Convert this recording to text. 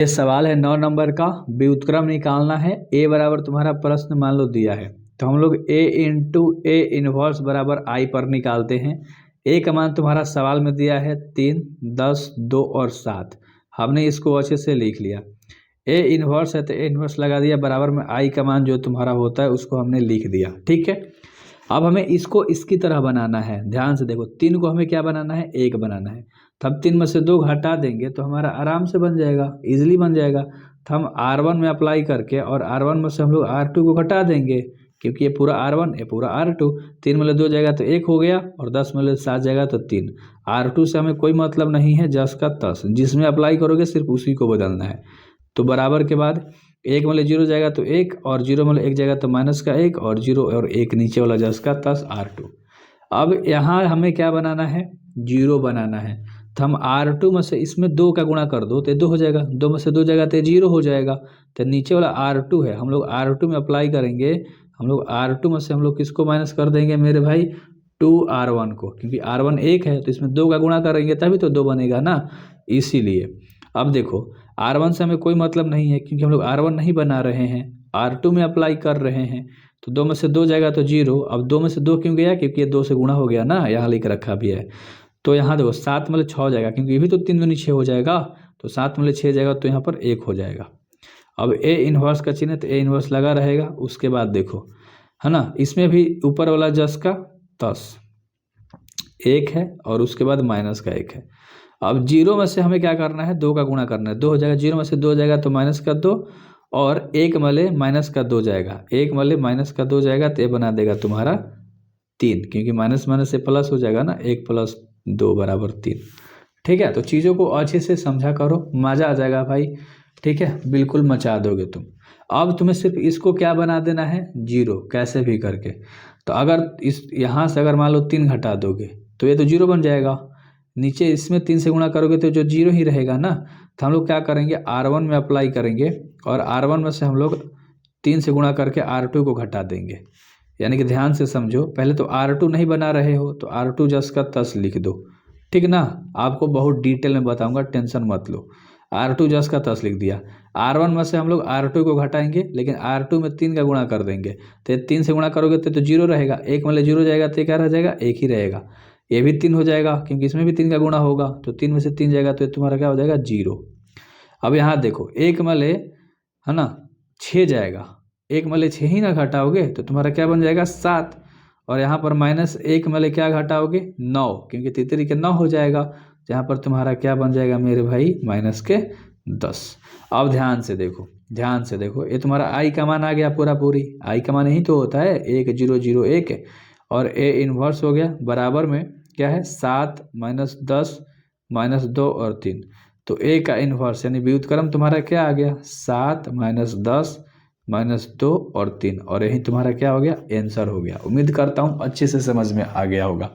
ये सवाल है 9 नंबर का, व्युत्क्रम निकालना है। ए बराबर तुम्हारा प्रश्न मान लो दिया है, तो हम लोग ए इंटू ए इनवर्स बराबर आई पर निकालते हैं। ए का मान तुम्हारा सवाल में दिया है 3, 10, 2 और 7। हमने इसको अच्छे से लिख लिया। ए इनवर्स है तो ए इनवर्स लगा दिया, बराबर में आई का मान जो तुम्हारा होता है उसको हमने लिख दिया। ठीक है, अब हमें इसको इसकी तरह बनाना है। ध्यान से देखो, 3 को हमें क्या बनाना है, 1 बनाना है। तो हम 3 में से 2 घटा देंगे तो हमारा आराम से बन जाएगा, इजीली बन जाएगा। तो हम R1 में अप्लाई करके और R1 में से हम लोग R2 को घटा देंगे, क्योंकि ये पूरा R1 ये पूरा R2। 3 में ले 2 जाएगा तो 1 हो गया, और 10 में ले 7 जाएगा तो 3। R2 से हमें कोई मतलब नहीं है, जस का तस, जिसमें अप्लाई करोगे सिर्फ उसी को बदलना है। तो बराबर के बाद 1 में ले 0 जाएगा तो 1, और 0 में ले 1 जाएगा तो माइनस का 1, और 0 और 1 नीचे वाला जस का तस R2। अब यहाँ हमें क्या बनाना है, 0 बनाना है। तो हम R2 में से इसमें 2 का गुणा कर दो तो 2 हो जाएगा, 2 में से 2 जाएगा तो 0 हो जाएगा। तो नीचे वाला R2 है, हम लोग R2 में अप्लाई करेंगे। हम लोग R2 में से हम लोग किसको माइनस कर देंगे मेरे भाई, 2R1 को, क्योंकि R1 1 है तो इसमें 2 का गुणा करेंगे तभी तो 2 बनेगा ना, इसीलिए। अब देखो, R1 से हमें कोई मतलब नहीं है, क्योंकि हम लोग R1 नहीं बना रहे हैं, R2 में अप्लाई कर रहे हैं। तो 2 में से 2 जाएगा तो 0। अब 2 में से 2 क्यों गया, क्योंकि ये 2 से गुणा हो गया ना, यहाँ लिख रखा भी है। तो यहाँ देखो 7 में ले 6 जाएगा, क्योंकि ये भी तो 3 दूनी 6 हो जाएगा। तो 7 में ले 6 जाएगा तो यहाँ पर 1 हो जाएगा। अब ए इनवर्स का चिन्ह है तो ए इनवर्स लगा रहेगा। उसके बाद देखो, है ना, इसमें भी ऊपर वाला जस का तस 1 है, और उसके बाद माइनस का 1 है। अब 0 में से हमें क्या करना है, 2 का गुणा करना है, 2 हो जाएगा। 0 में से 2 जाएगा तो माइनस का 2, और 1 मले माइनस का 2 जाएगा, 1 मले माइनस का 2 जाएगा तो ये बना देगा तुम्हारा 3, क्योंकि माइनस माइनस से प्लस हो जाएगा ना, 1 + 2 बराबर 3। ठीक है, तो चीज़ों को अच्छे से समझा करो, मज़ा आ जाएगा भाई। ठीक है, बिल्कुल मचा दोगे तुम। अब तुम्हें सिर्फ इसको क्या बना देना है, 0, कैसे भी करके। तो अगर इस यहाँ से अगर मान लो 3 घटा दोगे तो ये तो 0 बन जाएगा। नीचे इसमें 3 से गुणा करोगे तो जो 0 ही रहेगा ना। तो हम लोग क्या करेंगे, R1 में अप्लाई करेंगे, और R1 में से हम लोग 3 से गुणा करके R2 को घटा देंगे। यानी कि ध्यान से समझो, पहले तो R2 नहीं बना रहे हो तो R2 जस का तस लिख दो। ठीक ना, आपको बहुत डिटेल में बताऊंगा, टेंशन मत लो। R2 जस का तस लिख दिया। R1 में से हम लोग R2 को घटाएंगे, लेकिन R2 में 3 का गुणा कर देंगे। तो 3 से गुणा करोगे तो 0 रहेगा, 1 में ले 0 जाएगा तो क्या रह जाएगा, 1 ही रहेगा। ये भी 3 हो जाएगा, क्योंकि इसमें भी 3 का गुणा होगा। तो 3 में से 3 जाएगा तो तुम्हारा क्या हो जाएगा, 0। अब यहाँ देखो, 1 में ले, है ना, 6 जाएगा, 1 में ले 6 ही ना घटाओगे तो तुम्हारा क्या बन जाएगा, 7। और यहाँ पर -1 में ले क्या घटाओगे, 9, क्योंकि तितरी के 9 हो जाएगा। जहाँ पर तुम्हारा क्या बन जाएगा मेरे भाई, -10। अब ध्यान से देखो, ध्यान से देखो, ये तुम्हारा आई का मान आ गया पूरा पूरी। आई का मान यही तो होता है, 1 0 0 1, और ए इनवर्स हो गया बराबर में क्या है, 7 - 10 - 2 और 3। तो ए का इनवर्स यानी व्युत्क्रम तुम्हारा क्या आ गया, 7 - 10 - 2 और 3, और यही तुम्हारा क्या हो गया, आंसर हो गया। उम्मीद करता हूँ अच्छे से समझ में आ गया होगा।